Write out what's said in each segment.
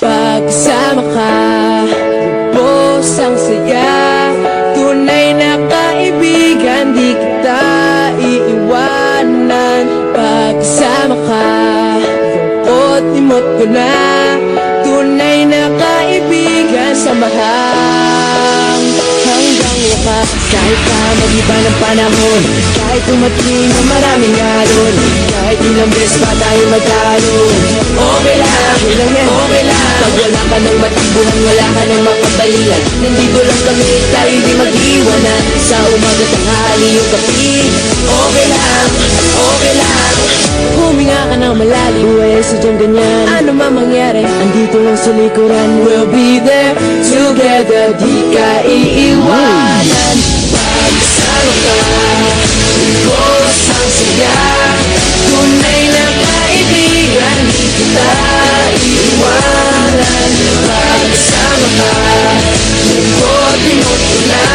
Pagkasama ka, lubos ang saya. Tunay na kaibigan, di kita iiwanan. Pagkasama ka, lungkot-limot ko na. Tunay na kaibigan, samahan hanggang wakas. Kahit pa mag-iba ng panahon, kahit tumating na maraming alon, kahit ilang beses pa tayo magtalo, okay lang, okay lang. Pag wala ka ng matibuhan, wala ka ng makabalian, nandito lang kami, tayo di mag-iwanan. Sa umaga tanghali yung gabi, okay lang, okay lang. Huminga ka ng malalim, buhay sadyang ganyan. Ano man mangyari, andito lang sa likuran. We'll be there together, di ka iiwanan. Pagkasama ka, lubos ang saya. Tunay na kaibigan, di kita iiwanan. Pagkasama ka, lungkot-limot ko na.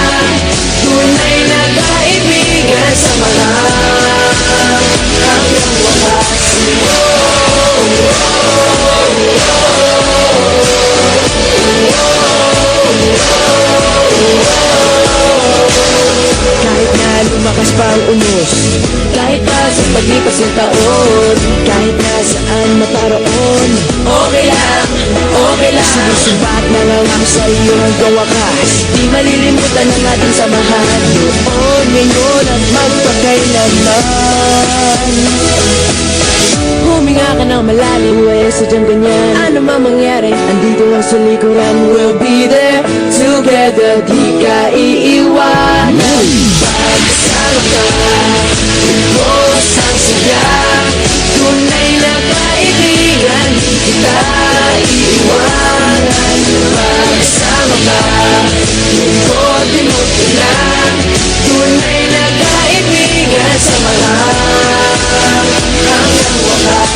Tunay na kaibigan, samahan hanggang wakas. Kahit na lumakas pa ang unos, kahit pa sa paglipas ng taon, kahit na saan maparoon, okay lang, okay lang. Sinusubat na lang ako sa iyo hanggang wakas. Di malilimutan ang ating samahan, noon, ngayon at magpakailanman. Huminga ka ng malalim, buhay sadyang ganyan. Ano man mangyari, andito lang sa likuran. We'll be there together, di ka iiwanan. Pagkasama ka, lubos ang saya. Tunay na kaibigan, di kita iiwanan. Pagkasama ka, lungkot-limot ko na. Tunay na kaibigan, samahan hanggang wakas.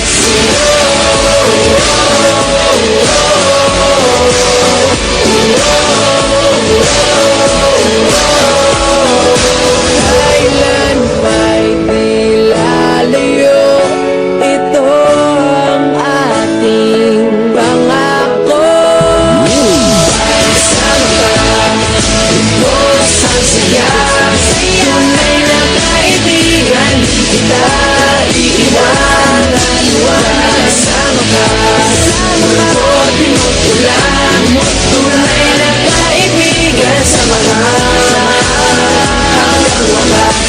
Kailan ba'y di lalayo, ito ang ating pangako. Pagkasama ka, lubos ang saya. Tunay na kaibigan, di kita iiwanan. Pagkasama ka, lungkot-limot ko lang. Tunay na kaibigan, samahan hanggang wakas.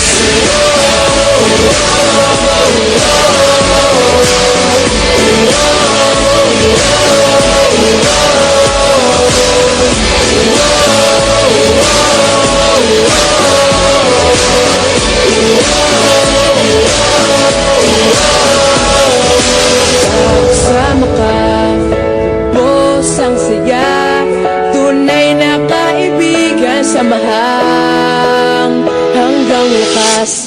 Pagkasama ka, lubos ang saya. Tunay na kaibigan, samahan hanggang wakas.